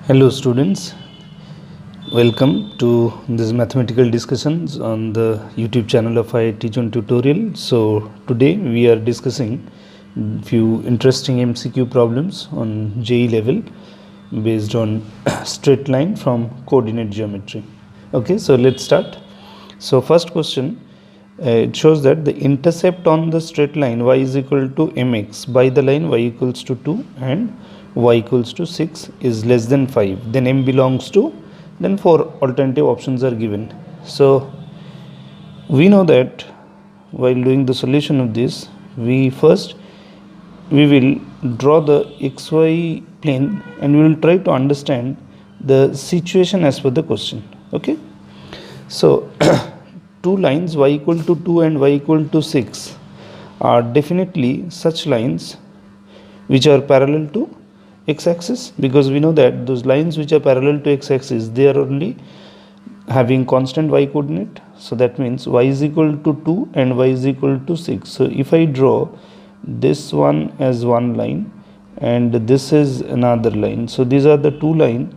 Hello students, welcome to this mathematical discussions on the YouTube channel of IIT JEE Tutorial. So today we are discussing few interesting MCQ problems on JEE level based on straight line from coordinate geometry. Okay, so let's start. So first question, it shows that the intercept on the straight line y is equal to mx by the line y equals to 2 and y equals to 6 is less than 5, then m belongs to, then 4 alternative options are given. So we know that while doing the solution of this, we will draw the xy plane and we will try to understand the situation as per the question. Okay, so two lines y equal to 2 and y equal to 6 are definitely such lines which are parallel to x-axis, because we know that those lines which are parallel to x-axis, they are only having constant y coordinate. So that means y is equal to 2 and y is equal to 6. So if I draw this one as one line and this is another line, so these are the two lines.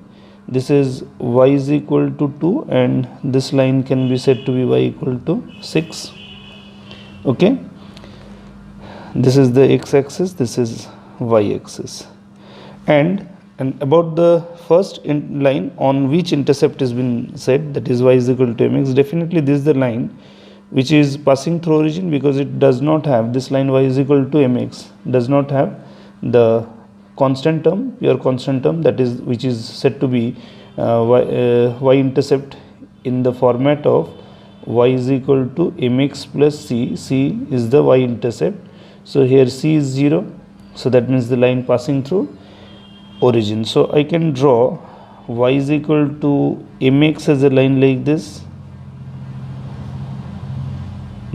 This is y is equal to 2 and this line can be said to be y equal to 6. Okay, this is the x-axis, this is y-axis. And about the first line on which intercept has been said, that is y is equal to mx, definitely this is the line which is passing through origin, because it does not have this line y is equal to mx, does not have the constant term, pure constant term, that is which is said to be y intercept in the format of y is equal to mx plus c. C is the y intercept. So here c is 0, so that means the line passing through origin. So I can draw y is equal to mx as a line like this.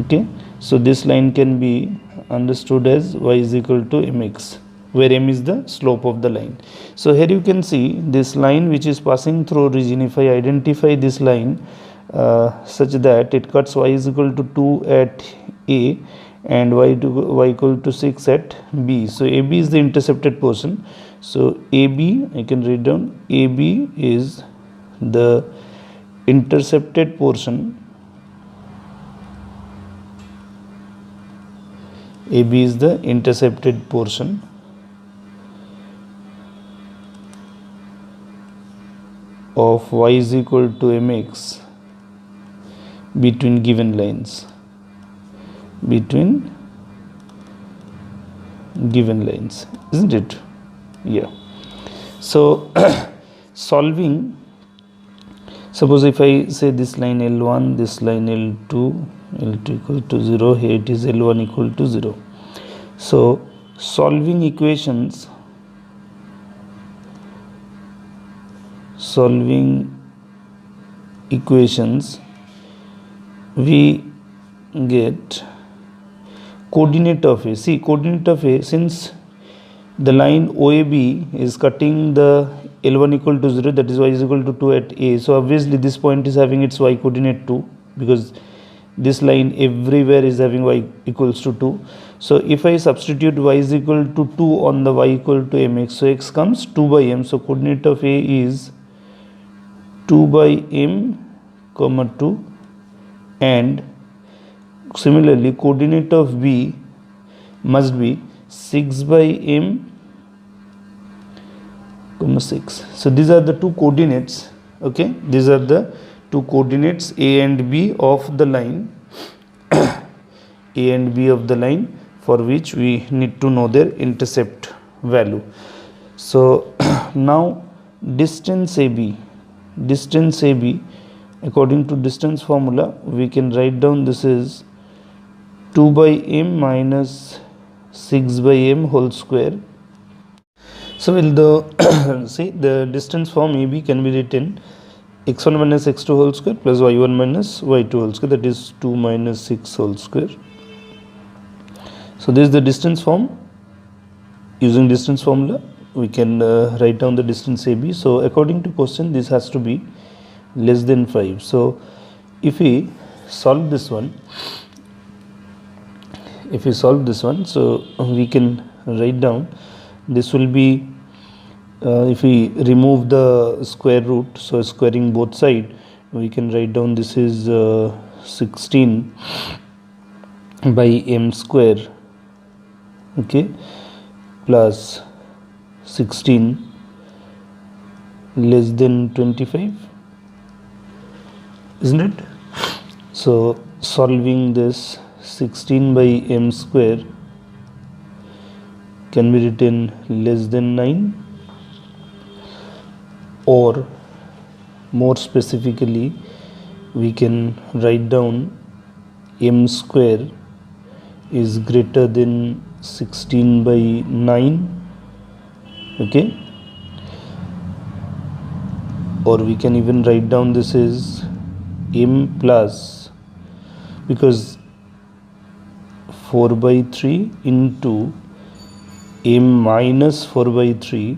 Okay, so this line can be understood as y is equal to mx, where m is the slope of the line. So here you can see this line which is passing through origin. If I identify this line such that it cuts y is equal to 2 at A and y equal to 6 at B. So AB is the intercepted portion. So AB, I can write down, AB is the intercepted portion. AB is the intercepted portion of y is equal to mx between given lines, isn't it? Yeah. So solving, suppose if I say this line L1, this line L2 equal to 0, here it is L1 equal to 0. So solving equations, we get coordinate of A. See, coordinate of A, since the line OAB is cutting the L1 equal to 0, that is y is equal to 2 at A. So obviously this point is having its y coordinate 2, because this line everywhere is having y equals to 2. So if I substitute y is equal to 2 on the y equal to mx, so x comes 2 by m. So coordinate of A is 2 by m comma 2, and similarly coordinate of B must be 6 by m comma 6. So these are the two coordinates. Okay, these are the two coordinates A and B of the line A and B of the line, for which we need to know their intercept value. So now distance AB, according to distance formula, we can write down this is 2 by m minus 6 by m whole square. So will the see the distance from AB can be written x1 minus x2 whole square plus y1 minus y2 whole square, that is 2 minus 6 whole square. So this is the distance form. Using distance formula we can write down the distance AB. So according to question, this has to be less than 5. So if we solve this one, so we can write down this will be if we remove the square root, so squaring both side, we can write down this is 16 by m square, okay, plus 16 less than 25, isn't it? So solving this, 16 by m square can be written less than 9, or more specifically we can write down m square is greater than 16 by 9, okay, or we can even write down this is m plus, because 4 by 3 into m minus 4 by 3,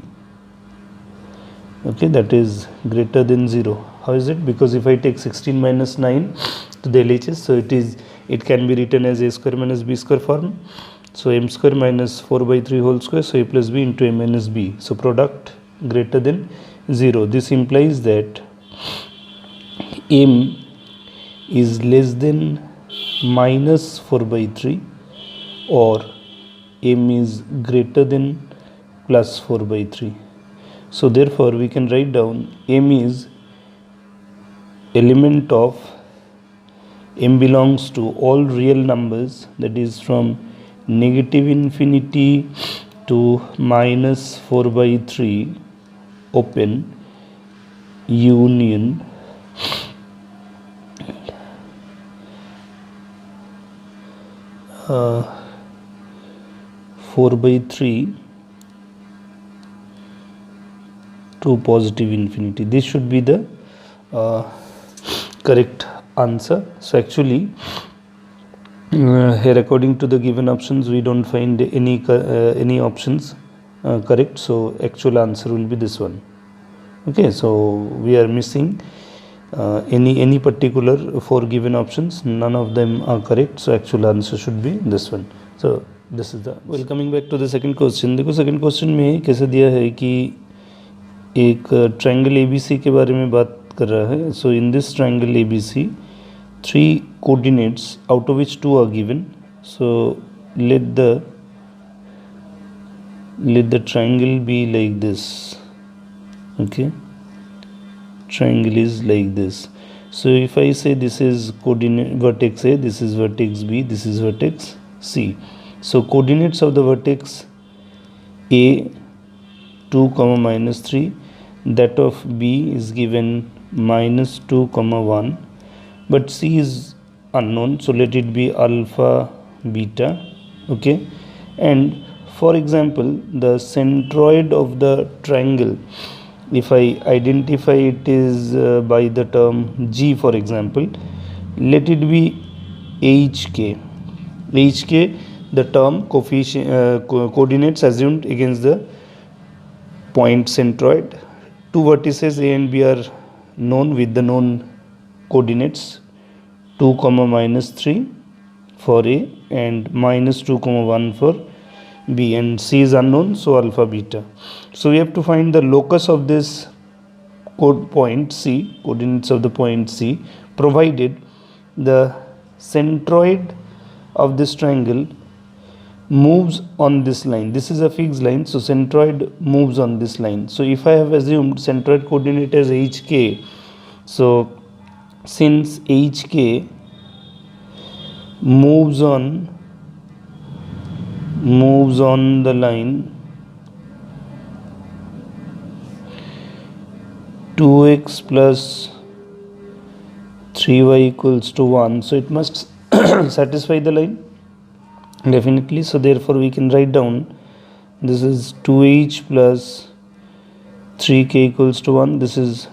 okay, that is greater than 0. How is it? Because if I take 16 minus 9 to the LHS, so it can be written as a square minus b square form. So m square minus 4 by 3 whole square, so a plus b into a minus b, so product greater than 0. This implies that m is less than minus 4 by 3, or m is greater than plus 4 by 3. So therefore we can write down m is element of m belongs to all real numbers, that is from negative infinity to minus 4 by 3 open union 4 by 3 to positive infinity. This should be the correct answer. So actually here according to the given options we don't find any options correct, so actual answer will be this one. Okay, so we are missing any particular 4 given options, none of them are correct, so actual answer should be this one. So this is the well, coming back to the second question. देखो second question में कैसे दिया है कि एक triangle ABC के बारे में बात कर रहा है. So in this triangle ABC 3 coordinates out of which 2 are given. So let the triangle be like this. Okay, triangle is like this. So if I say this is coordinate vertex A, this is vertex B, this is vertex C. So coordinates of the vertex A 2 comma minus 3, that of B is given minus 2 comma 1, but C is unknown, so let it be alpha beta. Okay, and for example the centroid of the triangle, if I identify it is by the term G, for example, let it be HK. HK, the term coordinates assumed against the point centroid. 2 vertices A and B are known with the known coordinates 2 comma minus 3 for A and minus 2 comma 1 for B, and C is unknown, so alpha beta. So we have to find the locus of this point C, coordinates of the point C, provided the centroid of this triangle moves on this line. This is a fixed line, so centroid moves on this line. So if I have assumed centroid coordinate as HK, so since HK moves on the line 2x plus 3y equals to 1, so it must satisfy the line definitely. So therefore we can write down this is 2h plus 3k equals to 1. This is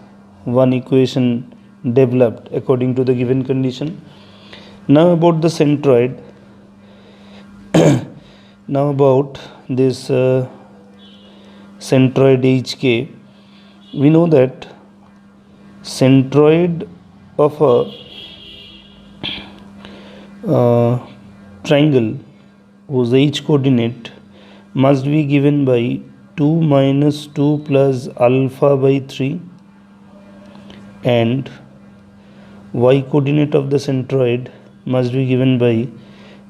one equation developed according to the given condition. Now about the centroid. Now about this centroid HK, we know that centroid of a triangle whose h coordinate must be given by 2 minus 2 plus alpha by 3, and y coordinate of the centroid must be given by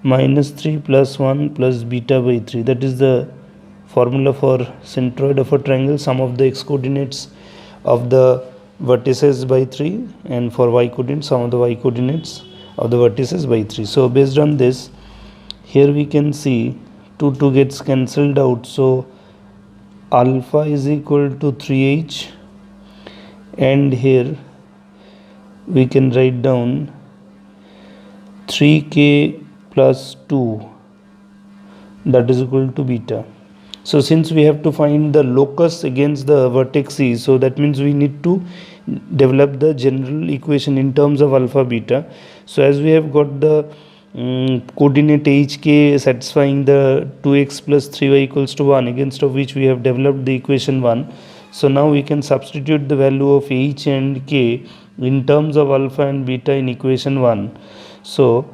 minus 3 plus 1 plus beta by 3. That is the formula for centroid of a triangle, sum of the x coordinates of the vertices by 3, and for y coordinates, sum of the y coordinates of the vertices by 3. So based on this, here we can see 2 gets cancelled out, so alpha is equal to 3h, and here we can write down 3k plus 2, that is equal to beta. So since we have to find the locus against the vertex C, so that means we need to develop the general equation in terms of alpha beta. So as we have got the coordinate hk satisfying the 2x plus 3y equals to 1, against of which we have developed the equation 1. So now we can substitute the value of h and k in terms of alpha and beta in equation 1. So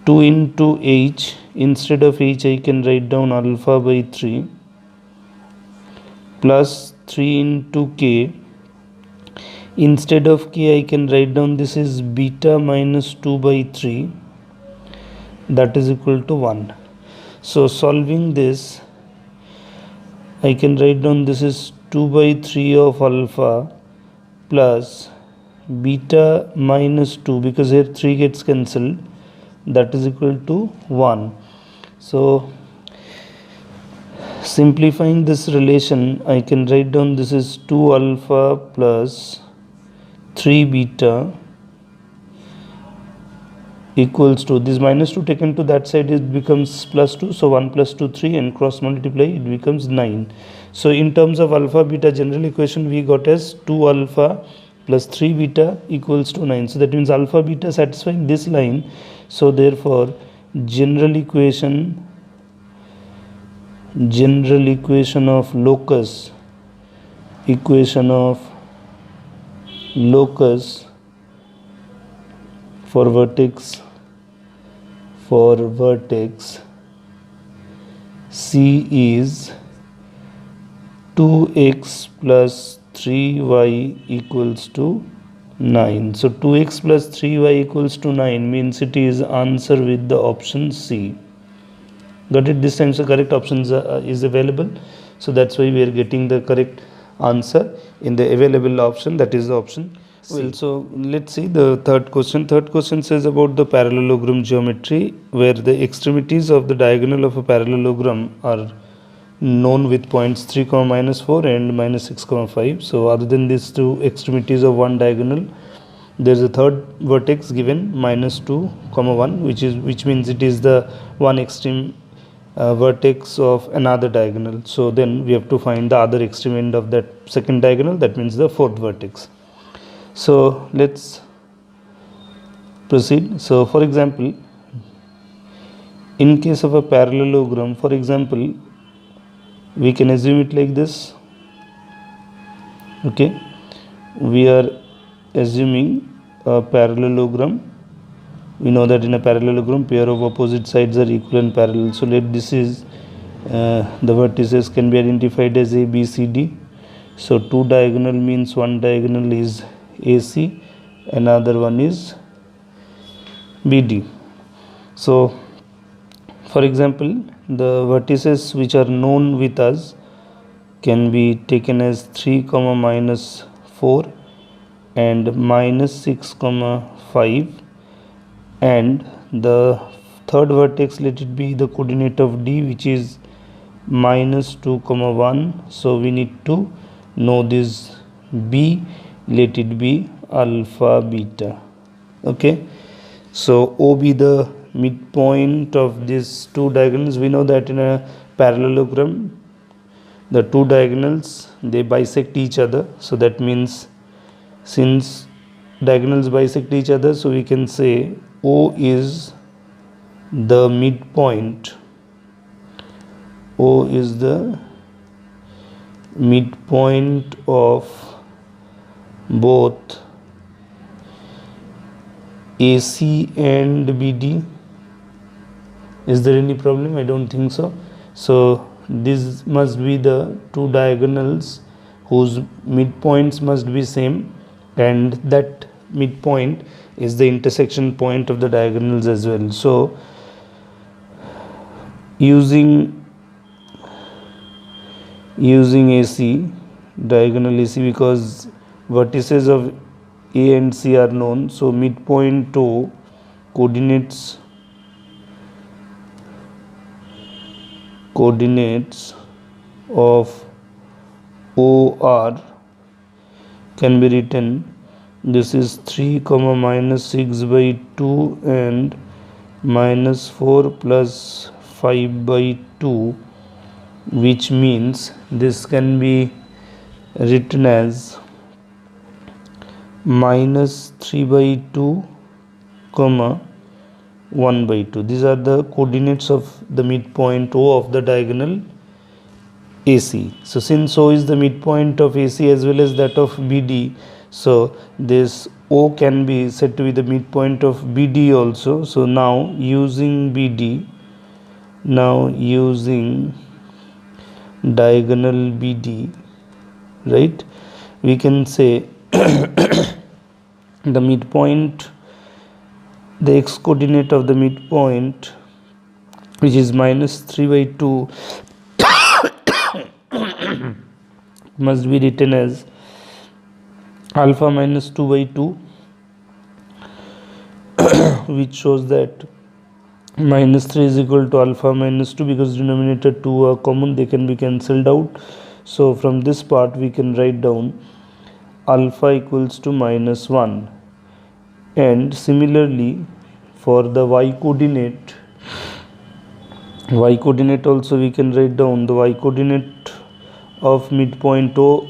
2 into h, instead of h I can write down alpha by 3 plus 3 into k. Instead of k I can write down this is beta minus 2 by 3, that is equal to 1. So solving this, I can write down this is 2 by 3 of alpha plus beta minus 2, because here 3 gets cancelled, that is equal to 1. So simplifying this relation, I can write down this is 2 alpha plus 3 beta equals to, this minus 2 taken to that side, it becomes plus 2, so 1 plus 2 3, and cross multiply it becomes 9. So in terms of alpha beta, general equation we got as 2 alpha plus 3 beta equals to 9. So that means alpha beta satisfying this line. So therefore general equation of locus, for vertex C is 2x plus 3y equals to 9. So 2x plus 3y equals to 9 means it is answer with the option C. Got it? This time the correct option is available, so that's why we are getting the correct answer in the available option, that is the option C. Well, so let's see the third question. Third question says about the parallelogram geometry, where the extremities of the diagonal of a parallelogram are known with points 3, minus 4 and minus 6, 5. So other than these two extremities of one diagonal, there is a third vertex given minus 2, 1, which means it is the one extreme vertex of another diagonal. So then we have to find the other extreme end of that second diagonal, that means the fourth vertex. So let's proceed. So for example, in case of a parallelogram, for example, we can assume it like this. Okay, we are assuming a parallelogram. We know that in a parallelogram pair of opposite sides are equal and parallel. So let this is the vertices can be identified as A, B, C, D. So two diagonal means one diagonal is AC, another one is BD. So for example, the vertices which are known with us can be taken as 3, minus 4 and minus 6, 5, and the third vertex, let it be the coordinate of D, which is minus 2, 1. So we need to know this B, let it be alpha beta. Okay, so O be the midpoint of these two diagonals. We know that in a parallelogram the two diagonals, they bisect each other. So that means since diagonals bisect each other, so we can say O is the midpoint. O is the midpoint of both AC and BD. Is there any problem? I don't think so. So these must be the two diagonals whose midpoints must be same, and that midpoint is the intersection point of the diagonals as well. So using AC, diagonal AC, because vertices of A and C are known, so midpoint O coordinates of OR can be written, this is 3 comma minus 6 by 2 and minus 4 plus 5 by 2, which means this can be written as minus 3 by 2 comma 1 by 2. These are the coordinates of the midpoint O of the diagonal AC. So since O is the midpoint of AC as well as that of BD, so this O can be said to be the midpoint of BD also. So now using diagonal BD, right, we can say the midpoint, the x coordinate of the midpoint, which is minus 3 by 2 must be written as alpha minus 2 by 2, which shows that minus 3 is equal to alpha minus 2, because denominator 2 are common, they can be cancelled out. So from this part we can write down alpha equals to minus 1. And similarly for the y coordinate also we can write down the y coordinate of midpoint O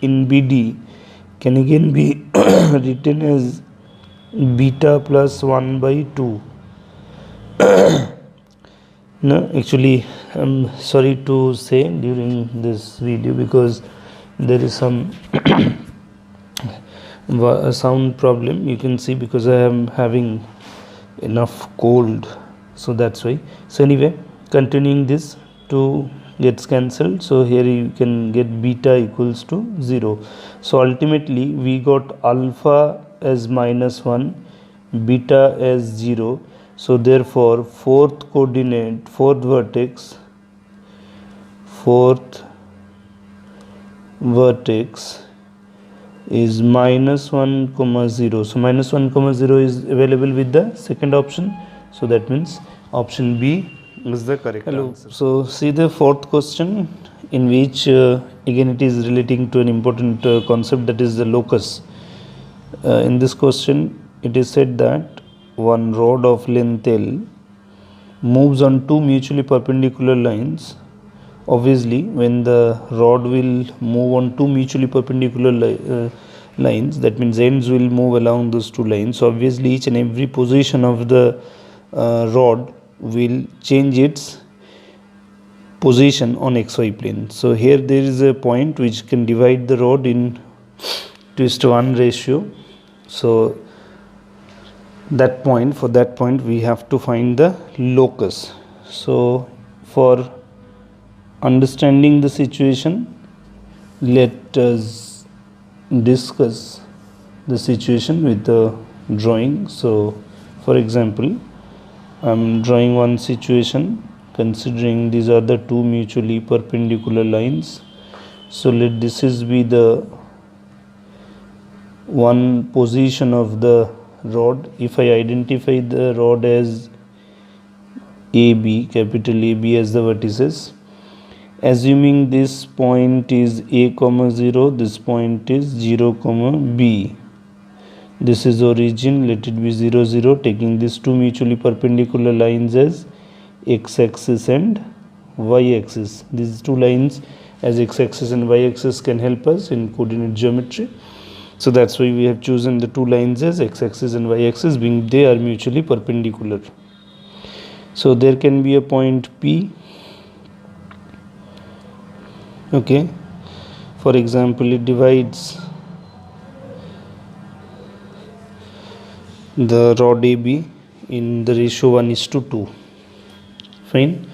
in BD can again be written as beta plus 1 by 2. No, actually I'm sorry to say during this video, because there is some sound problem, you can see, because I am having enough cold, so that's why. So anyway, continuing this, 2 gets cancelled, so here you can get beta equals to 0. So ultimately we got alpha as minus 1, beta as 0. So therefore fourth vertex is minus 1 comma 0. So minus 1 comma 0 is available with the second option, so that means option B is the correct answer. So see the fourth question, in which again it is relating to an important concept, that is the locus. In this question it is said that one rod of length L moves on two mutually perpendicular lines. Obviously when the rod will move on two mutually perpendicular lines, that means ends will move along those two lines. So obviously each and every position of the rod will change its position on xy plane. So here there is a point which can divide the rod in 2:1 ratio. So for that point we have to find the locus. So for understanding the situation, let us discuss the situation with the drawing. So for example, I am drawing one situation considering these are the two mutually perpendicular lines. So let this is be the one position of the rod. If I identify the rod as AB, capital AB as the vertices, assuming this point is A comma 0, this point is 0 comma B, this is origin, let it be 0 0, taking these two mutually perpendicular lines as x-axis and y-axis. These two lines as x-axis and y-axis can help us in coordinate geometry. So that's why we have chosen the two lines as x-axis and y-axis, being they are mutually perpendicular. So there can be a point P. Okay, for example, it divides the rod AB in the ratio 1:2. Fine.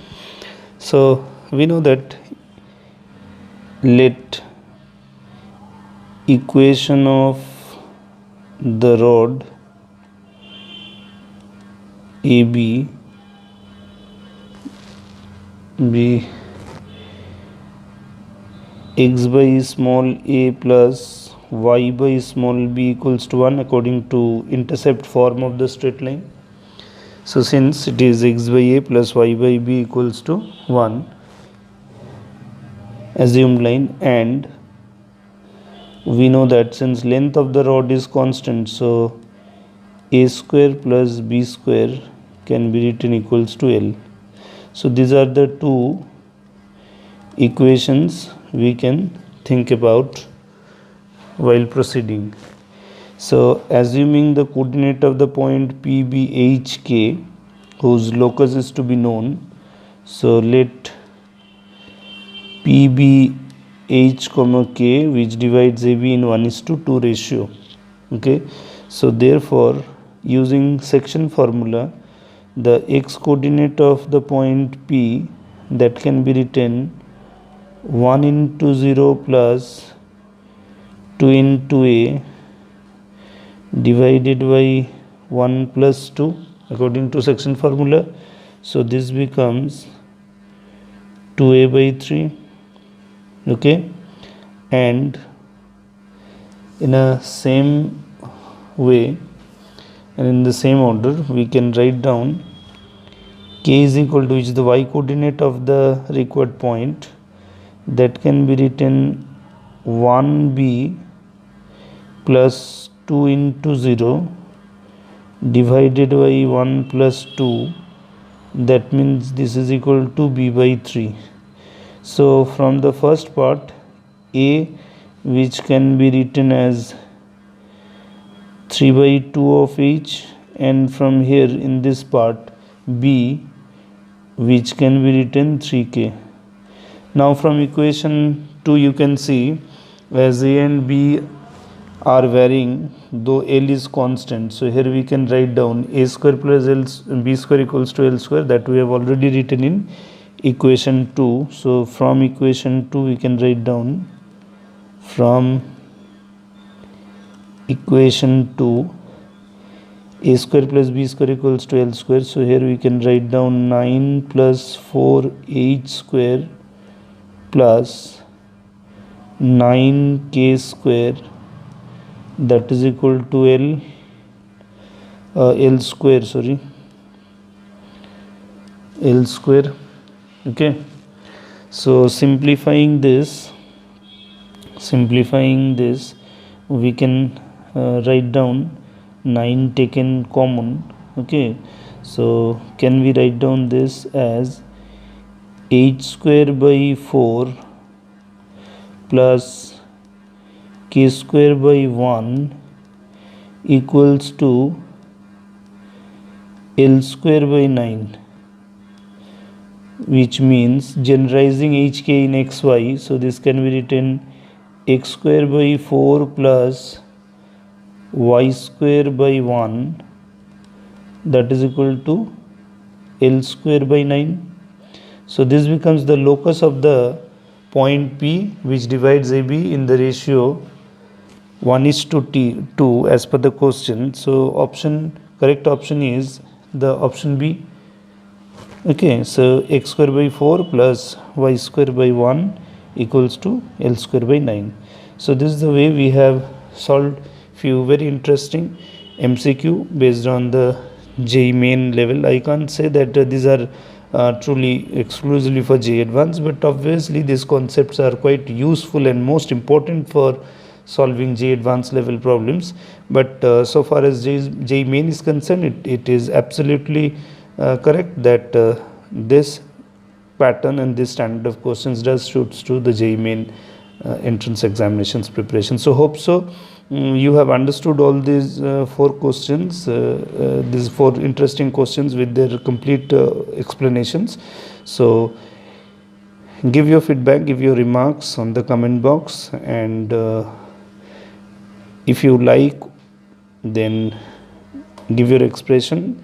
So we know that let equation of the rod AB be x by small a plus y by small b equals to 1 according to intercept form of the straight line. So since it is x by a plus y by b equals to 1, assumed line, and we know that since length of the rod is constant, so a square plus b square can be written equals to L. So these are the two equations we can think about while proceeding. So assuming the coordinate of the point P be HK, whose locus is to be known, so let P be H comma K, which divides AB in 1:2 ratio. Okay, so therefore using section formula, the x coordinate of the point P, that can be written 1 into 0 plus 2 into A divided by 1 plus 2 according to section formula. So this becomes 2A by 3. Okay, and in a same way and in the same order, we can write down K is equal to, which is the y coordinate of the required point, that can be written 1b plus 2 into 0 divided by 1 plus 2, that means this is equal to b by 3. So from the first part, A, which can be written as 3 by 2 of each, and from here in this part B, which can be written 3k. Now from equation 2 you can see, as A and B are varying though L is constant, so here we can write down A square plus B square equals to L square, that we have already written in equation 2. So from equation 2 we can write down, from equation 2, A square plus B square equals to L square. So here we can write down 9 plus 4H square plus 9k square, that is equal to L square, L square. Okay, so simplifying this, we can write down 9 taken common. Okay, so can we write down this as h square by 4 plus k square by 1 equals to L square by 9, which means generalizing hk in xy, so this can be written x square by 4 plus y square by 1, that is equal to L square by 9. So this becomes the locus of the point P, which divides AB in the ratio 1:2 as per the question. So correct option is the option B. Okay, so x square by 4 plus y square by 1 equals to L square by 9. So this is the way we have solved few very interesting MCQ based on the JEE main level. I can't say that these are truly exclusively for JEE Advanced, but obviously these concepts are quite useful and most important for solving JEE Advanced level problems. But so far as JEE main is concerned, it is absolutely correct that this pattern and this standard of questions does suits to the JEE main entrance examinations preparation. So hope so you have understood all these 4 questions, these 4 interesting questions with their complete explanations. So give your feedback, give your remarks on the comment box, and if you like, then give your expression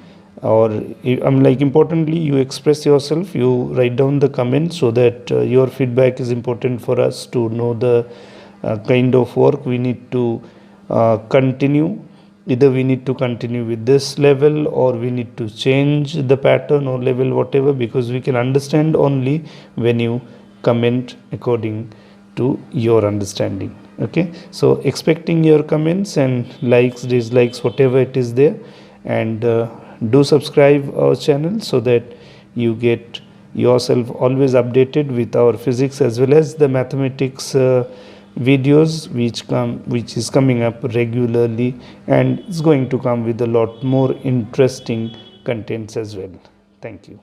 or importantly, you express yourself, you write down the comments, so that your feedback is important for us to know the kind of work we need to continue. Either we need to continue with this level, or we need to change the pattern or level, whatever, because we can understand only when you comment according to your understanding. Okay, so expecting your comments and likes, dislikes, whatever it is there. And do subscribe our channel, so that you get yourself always updated with our physics as well as the mathematics videos which is coming up regularly, and it's going to come with a lot more interesting contents as well. Thank you.